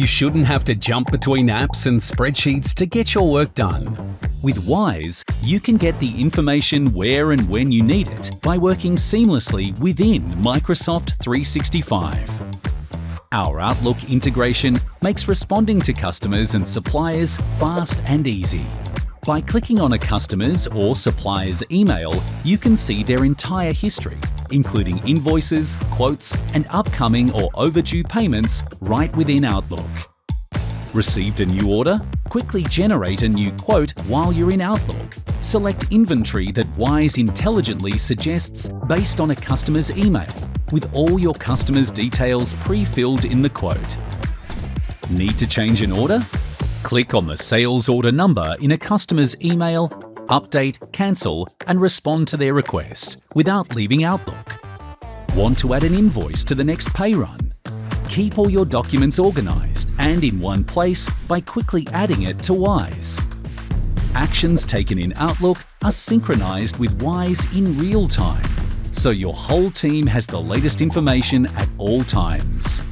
You shouldn't have to jump between apps and spreadsheets to get your work done. With Wiise, you can get the information where and when you need it by working seamlessly within Microsoft 365. Our Outlook integration makes responding to customers and suppliers fast and easy. By clicking on a customer's or supplier's email, you can see their entire history, including invoices, quotes, and upcoming or overdue payments right within Outlook. Received a new order? Quickly generate a new quote while you're in Outlook. Select inventory that Wiise intelligently suggests based on a customer's email, with all your customer's details pre-filled in the quote. Need to change an order? Click on the sales order number in a customer's email, update, cancel, and respond to their request without leaving Outlook. Want to add an invoice to the next pay run? Keep all your documents organized and in one place by quickly adding it to Wiise. Actions taken in Outlook are synchronized with Wiise in real time, so your whole team has the latest information at all times.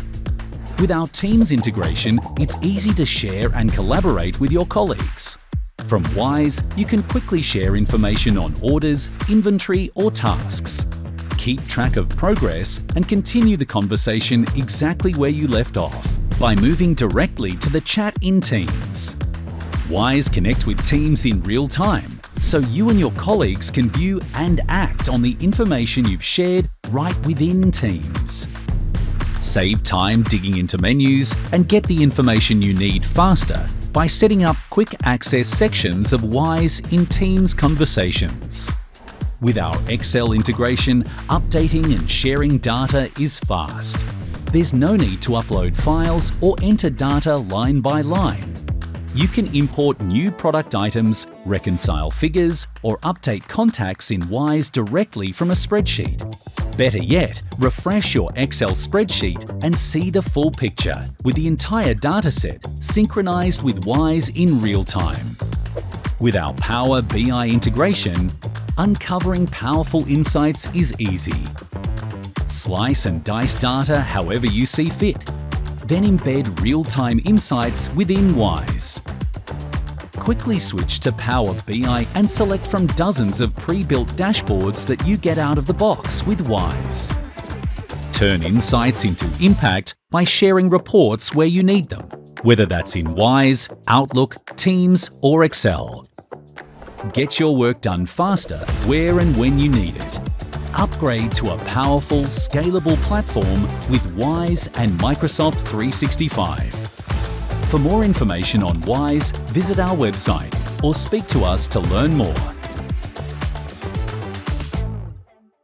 With our Teams integration, it's easy to share and collaborate with your colleagues. From Wiise, you can quickly share information on orders, inventory, or tasks. Keep track of progress and continue the conversation exactly where you left off by moving directly to the chat in Teams. Wiise connect with Teams in real time, so you and your colleagues can view and act on the information you've shared right within Teams. Save time digging into menus and get the information you need faster by setting up quick access sections of Wiise in Teams conversations. With our Excel integration, updating and sharing data is fast. There's no need to upload files or enter data line by line. You can import new product items, reconcile figures, or update contacts in Wiise directly from a spreadsheet. Better yet, refresh your Excel spreadsheet and see the full picture with the entire dataset synchronized with Wiise in real time. With our Power BI integration, uncovering powerful insights is easy. Slice and dice data however you see fit, then embed real-time insights within Wiise. Quickly switch to Power BI and select from dozens of pre-built dashboards that you get out of the box with Wiise. Turn insights into impact by sharing reports where you need them, whether that's in Wiise, Outlook, Teams, or Excel. Get your work done faster where and when you need it. Upgrade to a powerful, scalable platform with Wiise and Microsoft 365. For more information on Wiise, visit our website or speak to us to learn more.